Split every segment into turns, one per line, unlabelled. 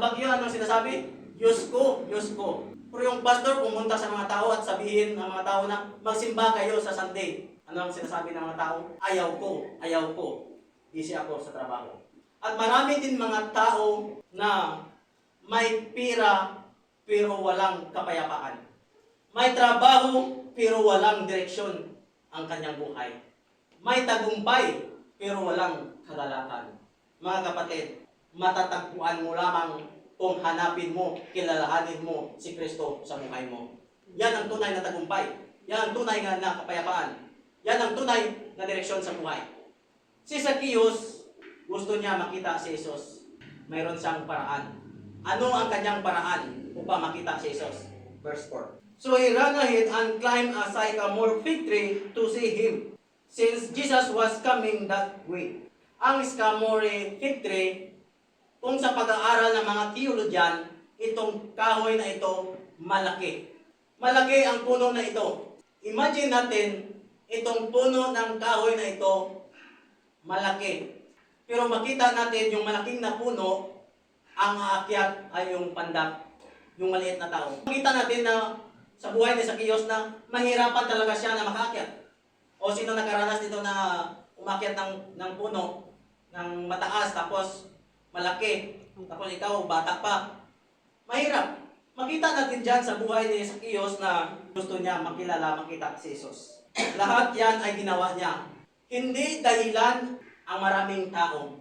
Pag bagyo, ano sinasabi? Diyos ko, Diyos ko. Pero yung pastor pumunta sa mga tao at sabihin ng mga tao na magsimba kayo sa Sunday. Ano ang sinasabi ng mga tao? Ayaw ko, ayaw ko. Busy ako sa trabaho. At marami din mga tao na may pira pero walang kapayapaan. May trabaho pero walang direksyon ang kanyang buhay. May tagumpay pero walang kagalakan. Mga kapatid, matatagpuan mo lamang kung hanapin mo, kilalahanin mo si Kristo sa buhay mo. Yan ang tunay na tagumpay. Yan ang tunay na kapayapaan. Yan ang tunay na direksyon sa buhay. Si Zacchaeus, gusto niya makita si Jesus. Mayroon siyang paraan. Ano ang kanyang paraan upang makita si Jesus? Verse 4. So he ran ahead and climbed a sycamore fig tree to see him, since Jesus was coming that way. Ang sycamore fig tree, kung sa pag-aaral ng mga theologian, itong kahoy na ito, malaki. Malaki ang puno na ito. Imagine natin, itong puno ng kahoy na ito, malaki. Pero makita natin yung malaking na puno, ang aakyat ay yung pandak, yung maliit na tao. Makita natin na sa buhay ni Zacchaeus na mahirapan talaga siya na makaakyat. O sino nakaranas dito na umakyat ng puno, ng mataas, tapos malaki, tapos ikaw bata pa. Mahirap. Makita natin dyan sa buhay ni Zacchaeus na gusto niya makilala, makita si Jesus. Lahat yan ay ginawa niya. Hindi dahilan ang maraming tao.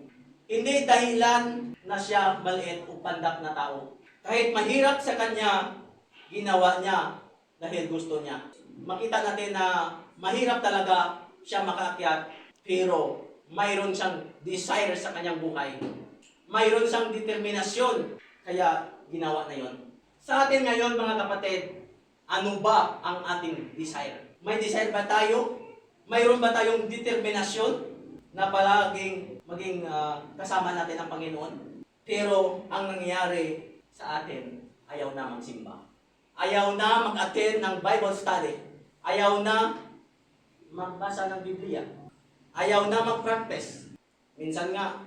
Hindi dahilan na siya maliit o pandak na tao. Kahit mahirap sa kanya, ginawa niya dahil gusto niya. Makita natin na mahirap talaga siya makaakyat, pero mayroon siyang desire sa kanyang buhay. Mayroon siyang determinasyon, kaya ginawa na yon. Sa atin ngayon mga kapatid, ano ba ang ating desire? May desire ba tayo? Mayroon ba tayong determinasyon na palaging maging kasama natin ang Panginoon? Pero ang nangyayari sa atin, ayaw na magsimba. Ayaw na mag-attend ng Bible study. Ayaw na magbasa ng Biblia. Ayaw na mag-practice. Minsan nga,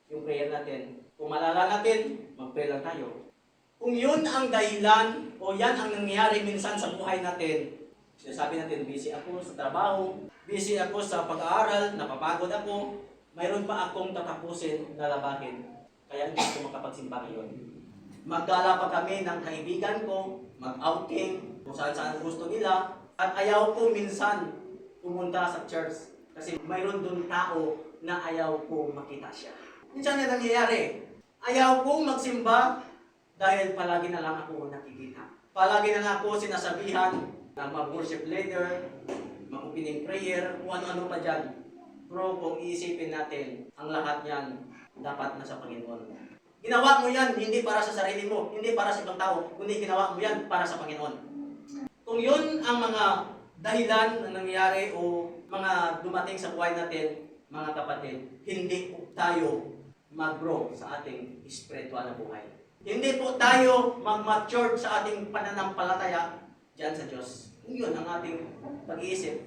yung prayer natin, kung malala natin, mag-pray lang tayo. Kung yun ang dahilan o yan ang nangyayari minsan sa buhay natin, sinasabi natin, busy ako sa trabaho, busy ako sa pag-aaral, napapagod ako, mayroon pa akong tatapusin na labahin. Kaya hindi ko makapagsimba ngayon. Maggala pa kami ng kaibigan ko, mag-outing, kung saan-saan gusto nila, at ayaw ko minsan pumunta sa church kasi mayroon doon tao na ayaw ko makita siya. Minsan yan nangyayari. Ayaw kong magsimba dahil palagi na lang ako nakikita. Palagi na lang ako sinasabihan na mag-worship leader, mag-opening prayer, kung ano-ano pa dyan. Pero kung iisipin natin, ang lahat yan dapat nasa Panginoon. Ginawa mo yan hindi para sa sarili mo, hindi para sa ibang tao, kundi ginawa mo yan para sa Panginoon. Kung yun ang mga dahilan na nangyayari o mga dumating sa buhay natin, mga kapatid, hindi po tayo mag-grow sa ating spiritual na buhay. Hindi po tayo mag-mature sa ating pananampalataya diyan sa Diyos. Kung yun ang ating pag-iisip.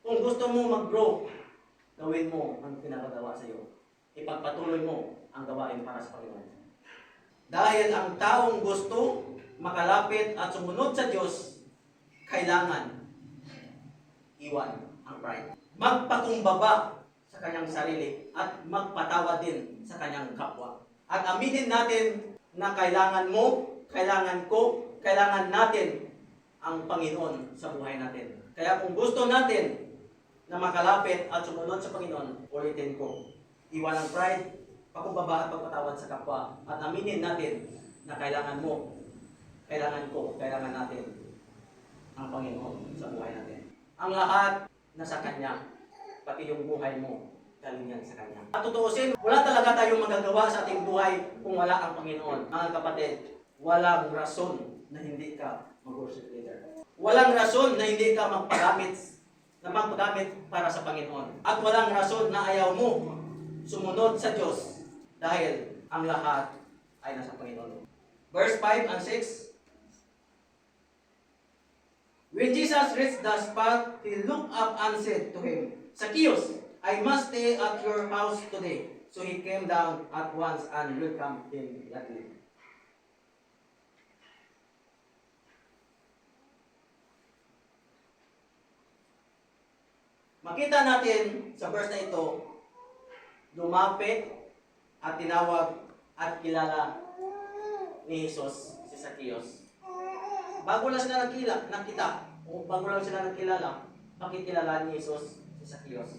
Kung gusto mo mag-grow, gawin mo ang pinapagawa sa iyo. Ipagpatuloy mo ang gawain para sa Panginoon. Dahil ang taong gusto makalapit at sumunod sa Diyos, kailangan iwan ang pride. Magpakumbaba sa kanyang sarili at magpatawa din sa kanyang kapwa. At aminin natin na kailangan mo, kailangan ko, kailangan natin ang Panginoon sa buhay natin. Kaya kung gusto natin na makalapit at sumunod sa Panginoon, ulitin ko, iwan ang pride, pakumbaba at pagpatawad sa kapwa. At aminin natin na kailangan mo, kailangan ko, kailangan natin ang Panginoon sa buhay natin. Ang lahat nasa Kanya, pati yung buhay mo, galing yan sa Kanya. At tutuusin, wala talaga tayong magagawa sa ating buhay kung wala ang Panginoon. Mga kapatid, walang rason na hindi ka mag-worship leader. Walang rason na hindi ka magpagamit para sa Panginoon. At walang rason na ayaw mo sumunod sa Diyos dahil ang lahat ay nasa Panginoon. Verse 5 and 6. When Jesus reached the spot, he looked up and said to him, Zacchaeus, I must stay at your house today. So he came down at once and welcomed him gladly. Makita natin sa verse na ito, lumapit at tinawag at kilala ni Jesus si Zacchaeus. Bago lang sila nakita, o bago lang sila nakilala, makikilala ni Jesus si Zacchaeus.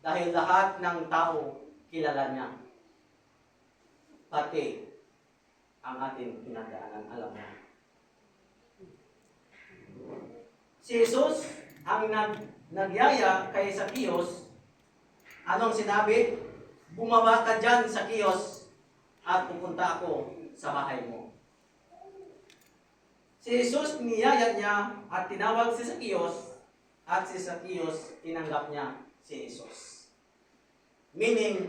Dahil lahat ng tao kilala niya. Pati ang ating pinagdaanan, alam niya. Si Jesus ang nagyaya kay Zacchaeus. Anong sinabi? Bumaba ka dyan, Zacchaeus, at pupunta ako sa bahay mo. Si Jesus niyaya niya at tinawag si Zacchaeus, at si Zacchaeus tinanggap niya si Jesus. Meaning,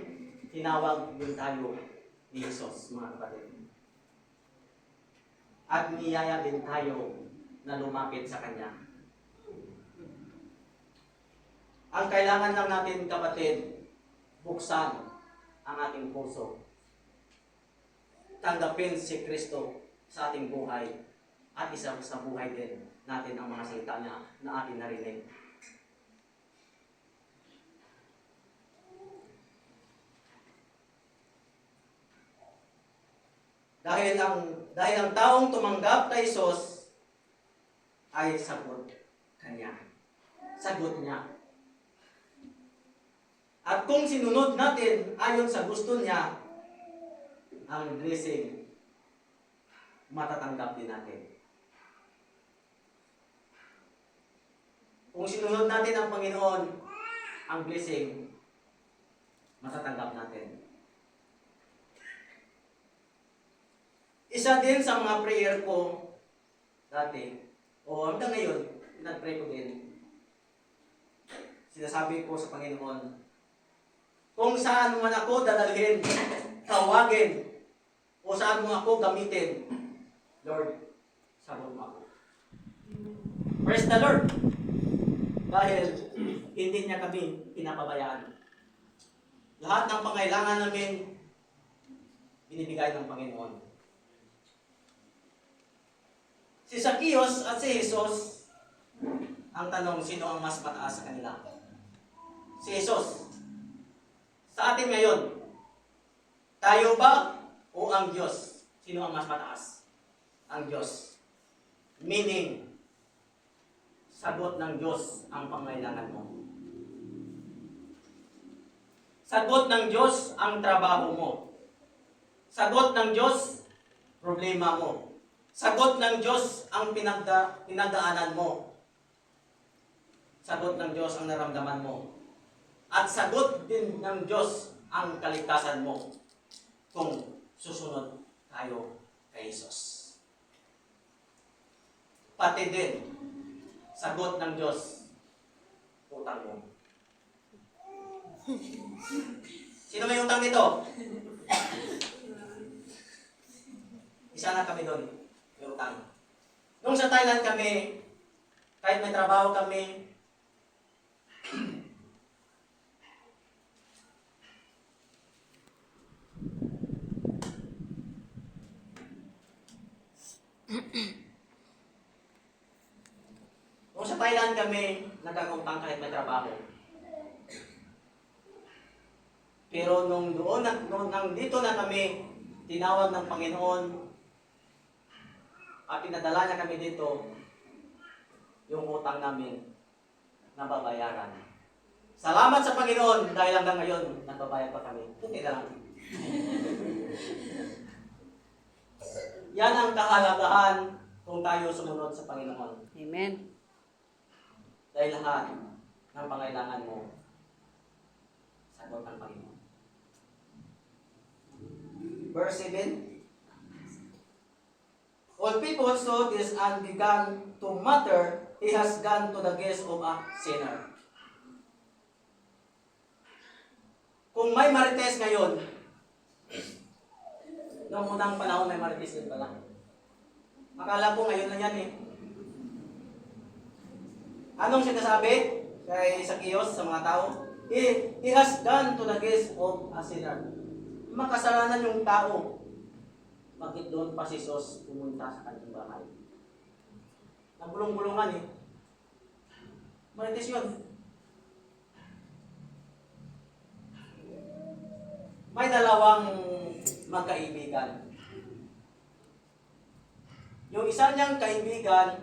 tinawag din tayo ni Jesus, mga kapatid. At niyaya din tayo na lumapit sa Kanya. Ang kailangan lang natin, kapatid, buksan ang ating puso. Tanggapin si Kristo sa ating buhay at isa sa buhay din natin ang mga salita niya na ating narinig. Dahil ang taong tumanggap kay Jesus ay sagot kanya. Sagot niya. At kung sinunod natin ayon sa gusto niya, ang blessing matatanggap din natin. Kung sinunod natin ang Panginoon, ang blessing matatanggap natin. Isa din sa mga prayer ko dati, o hanggang ngayon, nag-pray ko din. Sinasabi ko sa Panginoon, kung saan man ako dadalhin, tawagin, o saan mo ako gamitin, Lord, sagot mo ako. Praise the Lord! Dahil hindi niya kami pinapabayaan. Lahat ng pangailangan namin, binibigay ng Panginoon. Si Zacchaeus at si Jesus, ang tanong, sino ang mas mataas sa kanila? Si Jesus. Sa atin ngayon, tayo ba o ang Diyos? Sino ang mas mataas? Ang Diyos. Meaning, sagot ng Diyos ang pangailangan mo. Sagot ng Diyos ang trabaho mo. Sagot ng Diyos, problema mo. Sagot ng Diyos ang pinagdaanan mo. Sagot ng Diyos ang naramdaman mo. At sagot din ng Diyos ang kaligtasan mo kung susunod tayo kay Jesus. Pati din, sagot ng Diyos, utang mo. Sino may utang dito? Isa na kami doon. May utang. Nung sa Thailand kami, kahit may trabaho kami, nung sa Thailand kami, nagkakautang kahit may trabaho. Pero nung dito na kami, tinawag ng Panginoon, at pinadala niya kami dito, yung utang namin, nababayaran. Salamat sa Panginoon, dahil hanggang ngayon, nagbabayad pa kami. Tuti na lang. Yan ang kahalagahan kung tayo sumunod sa Panginoon.
Amen.
Dahil lahat ng pangailangan mo, sagot ng Panginoon. Verse 7. All people saw this and began to mutter, he has gone to the guest of a sinner. Kung may marites ngayon, noong unang panahon may marites din pala. Akala ko ngayon lang yan eh. Anong sinasabi kay Zacchaeus sa mga tao? He has gone to the case of a sinner. Makasalanan yung tao. Bakit doon pa si Jesus pumunta sa kanyang bahay? Nagulong-gulungan eh. Marites yun. May dalawang magkaibigan. Yung isa niyang kaibigan,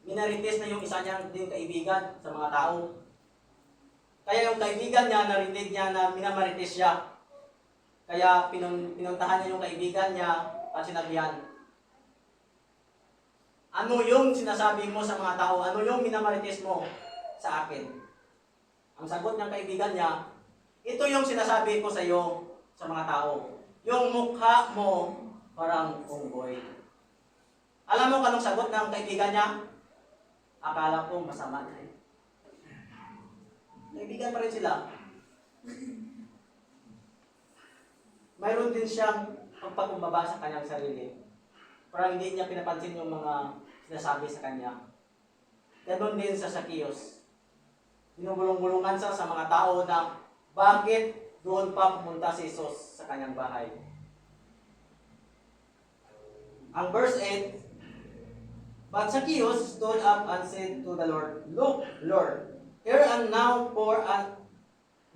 minarites na yung isa niyang din kaibigan sa mga tao. Kaya yung kaibigan niya, narinig niya na minamarites siya. Kaya pinuntahan niya yung kaibigan niya at sinabihan, ano yung sinasabi mo sa mga tao? Ano yung minamarites mo sa akin? Ang sagot ng kaibigan niya, ito yung sinasabi ko sa iyo sa mga tao. Yung mukha mo parang unggoy. Alam mo kanong sagot ng kaibigan niya? Akala ko masama na eh. Kaibigan pa rin sila. Mayroon din siyang pagpakumbaba sa kanyang sarili. Parang hindi niya pinapansin yung mga sinasabi sa kanya. Ganon din sa Zacchaeus. Binubulong-bulungan siya sa mga tao na bakit doon pa pumunta si Jesus sa kanyang bahay. Ang verse 8, but Zacchaeus stood up and said to the Lord, look, Lord, here and now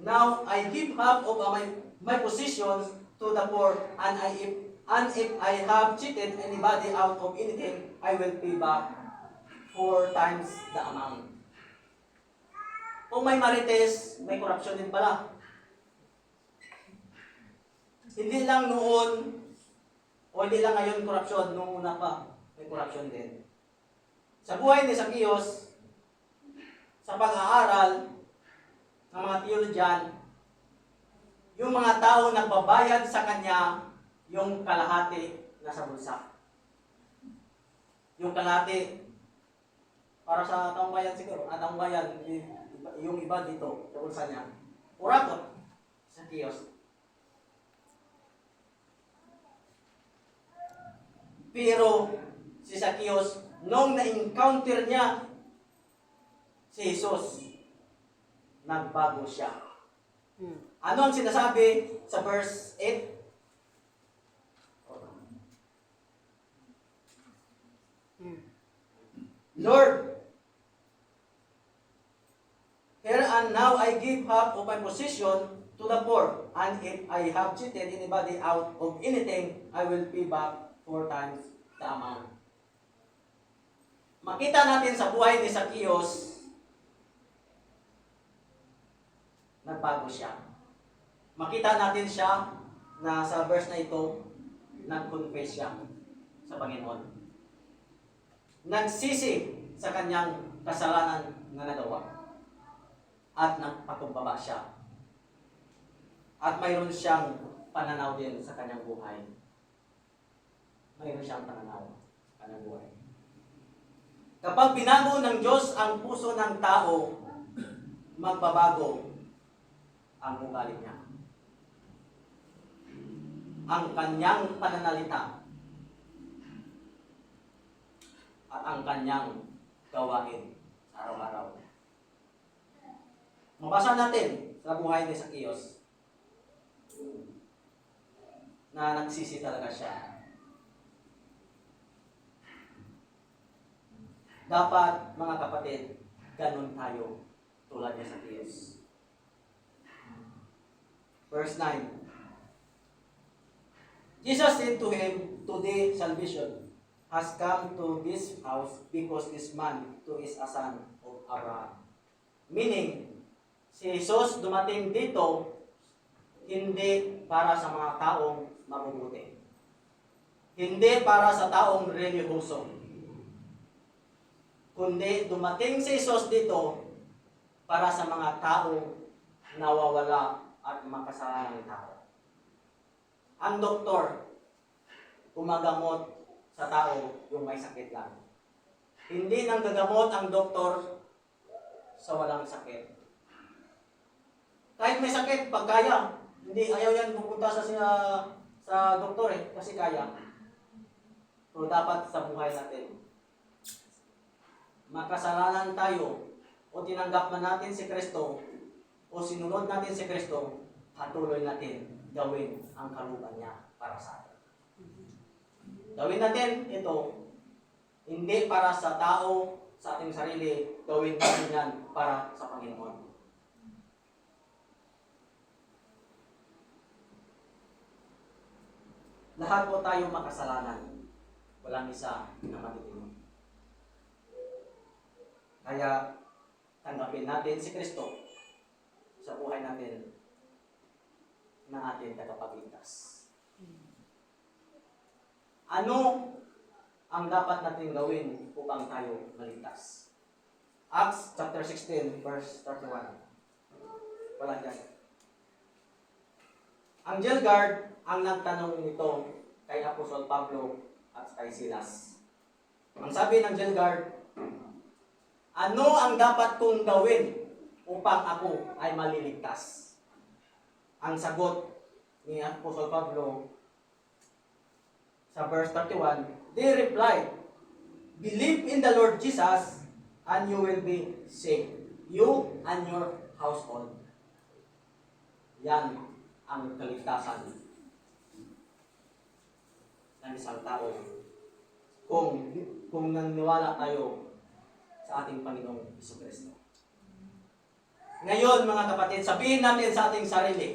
now I give half of my possessions to the poor, and if I have cheated anybody out of anything, I will pay back 4 times the amount. Kung may marites, may korupsyon din pala. Hindi lang noon, o hindi lang ngayon korupsyon, noong una pa, may korupsyon din. Sa buhay ni Zacchaeus, sa pag-aaral ng mga theologian, yung mga tao nagbabayad sa kanya yung kalahati na sa bulsa. Yung kalahati, para sa taong bayan siguro, taong bayan, yung iba dito, sa bulsa niya. Urakot, Zacchaeus. Pero si Zacchaeus, nung na-encounter niya si Jesus, nagbago siya. Ano ang sinasabi sa verse 8? Lord, here and now I give half of my possession to the poor, and if I have cheated anybody out of anything, I will pay back 4 times the amount. Makita natin sa buhay ni Zacchaeus, nagbago siya. Makita natin siya na sa verse na ito, nag-confess siya sa Panginoon. Nagsisi sa kanyang kasalanan na nagawa. At nagpakumbaba siya. At mayroon siyang pananaw din sa kanyang buhay. Mayroon siyang pananaw sa kanyang buhay. Kapag binago ng Diyos ang puso ng tao, magbabago ang ugali niya. Ang kanyang pananalita at ang kanyang gawain sa araw-araw. Mabasa natin sa buhay ni Zacchaeus na nagsisi talaga siya. Dapat, mga kapatid, ganun tayo tulad ni Zacchaeus. Verse 9. Jesus said to him, today salvation has come to this house because this man too is a son of Abraham. Meaning, si Jesus dumating dito hindi para sa mga taong mabubuti. Hindi para sa taong relihiyoso. Kundi dumating si Jesus dito para sa mga taong nawawala at makasalanang tao. Ang doktor, gumagamot sa tao yung may sakit lang. Hindi nang gagamot ang doktor sa walang sakit. Kahit may sakit, pag kaya, hindi ayaw yan pupunta sa doktor kasi kaya. So dapat sa buhay natin, makasalanan tayo o tinanggap man natin si Kristo, o sinunod natin si Kristo, patuloy natin gawin ang kalooban niya para sa atin. Gawin natin ito, hindi para sa tao, sa ating sarili, gawin natin yan para sa Panginoon. Lahat po tayo makasalanan. Walang isa na matitino. Kaya, tanggapin natin si Kristo sa buhay natin na ating tagapagligtas. Ano ang dapat natin gawin upang tayo maligtas? Acts chapter 16, verse 31. Wala dyan. Ang jail guard ang nagtanong nito kay Apostol Pablo at kay Silas. Ang sabi ng jail guard, ano ang dapat kong gawin upang ako ay maliligtas? Ang sagot ni Apostol Pablo sa verse 31, they replied, believe in the Lord Jesus and you will be saved, you and your household. Yan ang kaligtasan ng isang tao kung naniniwala tayo sa ating Panginoong Jesucristo. Ngayon mga kapatid, sabihin natin sa ating sarili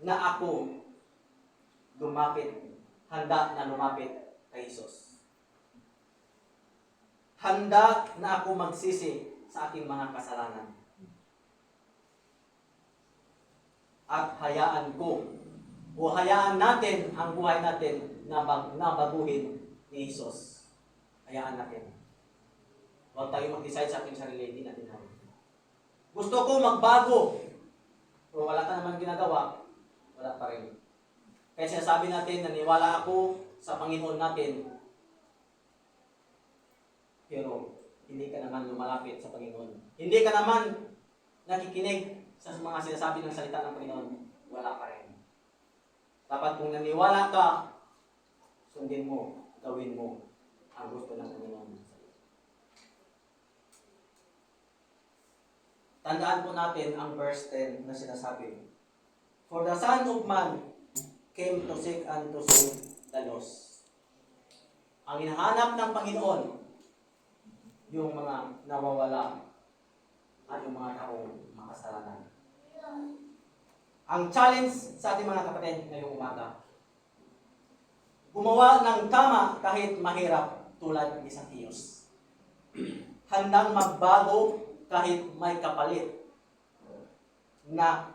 na ako handa na lumapit kay Jesus. Handa na ako magsisi sa aking mga kasalanan. At hayaan ko o hayaan natin ang buhay natin na baguhin ni Jesus. Hayaan natin. Huwag tayo mag-decide sa ating sarili, hindi natin hayaan. Gusto ko magbago. Pero wala ka naman ginagawa, wala pa rin. Kaya sinasabi natin, naniwala ako sa Panginoon natin. Pero hindi ka naman lumalapit sa Panginoon. Hindi ka naman nakikinig sa mga sinasabi ng salita ng Panginoon. Wala pa rin. Dapat kung naniwala ka, sundin mo, gawin mo ang gusto ng Panginoon. Tandaan po natin ang verse 10 na sinasabi. For the Son of Man came to seek and to save the lost. Ang hinahanap ng Panginoon, yung mga nawawala at yung mga taong makasalanan. Ang challenge sa ating mga kapatid ngayong umaga, gumawa ng tama kahit mahirap tulad ni Zacchaeus. Handang magbago kahit may kapalit na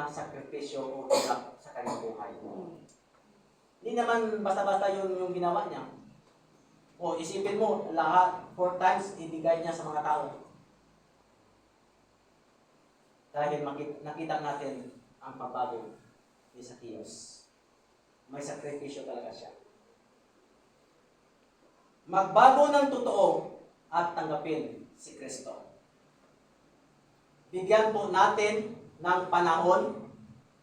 sakripisyo o hirap sa kanyang buhay. Hindi naman basta-basta yung ginawa niya. O isipin mo, lahat 4 times ibigay niya sa mga tao. Dahil nakita natin ang pagbago ni Zacchaeus. May sakripisyo talaga siya. Magbago ng totoo at tanggapin si Kristo. Bigyan po natin ng panahon,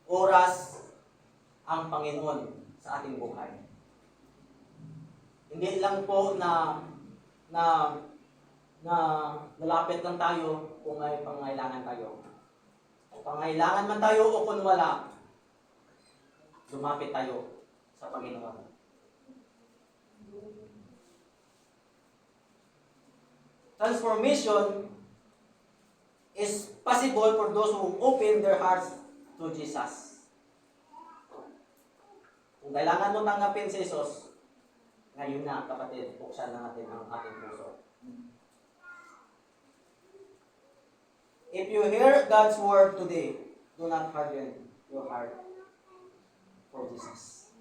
oras, ang Panginoon sa ating buhay. Hindi lang po na lalapit lang tayo kung may pangailangan tayo. Kung pangailangan man tayo o kung wala, lumapit tayo sa Panginoon. Transformation is possible for those who open their hearts to Jesus. Kung kailangan mo tanggapin si Jesus, ngayon na kapatid, buksan na natin ang ating puso. If you hear God's word today, do not harden your heart for Jesus.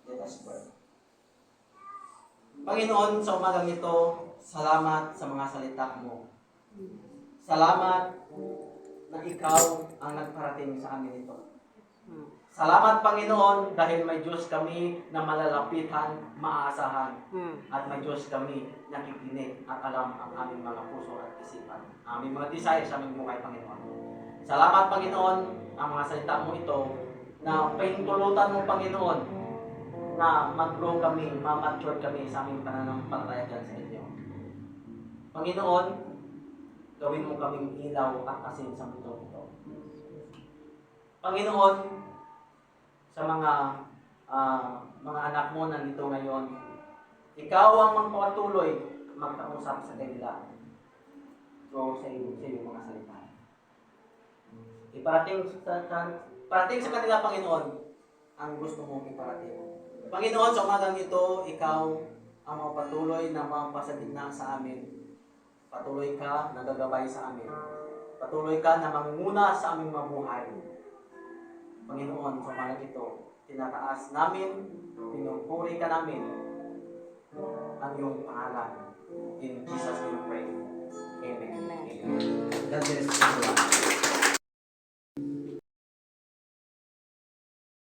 Let us pray. Panginoon, sa umagang ito, salamat sa mga salita mo. Salamat na ikaw ang nagparating sa amin ito. Salamat, Panginoon, dahil may Diyos kami na malalapitan, maaasahan, at may Diyos kami nakikinig at alam ang aming mga puso at isipan. Aming mga desire sa aming buhay, Panginoon. Salamat, Panginoon, ang mga salita mo ito na paintulutan mo, Panginoon, na mag-grow kami, ma-mature kami sa aming pananampalataya dyan sa inyo. Panginoon, Gawin mo kaming ilaw at asin sa mundo ito. Panginoon, sa mga anak mo nandito ngayon, ikaw ang magpapatuloy magkausap sa kanila. So, sa iyong mga salita. Parating sa kanila, Panginoon, ang gusto mong iparating. Panginoon, sa umagang ito, ikaw ang magpatuloy na mapasadigna sa amin. Patuloy ka na gagabay sa amin. Patuloy ka na mangunguna sa aming mabuhay. Panginoon, sa umagang ito, tinataas namin, pinupuri ka namin ang iyong pangalan. In Jesus' name we pray. Amen. Amen. God bless you.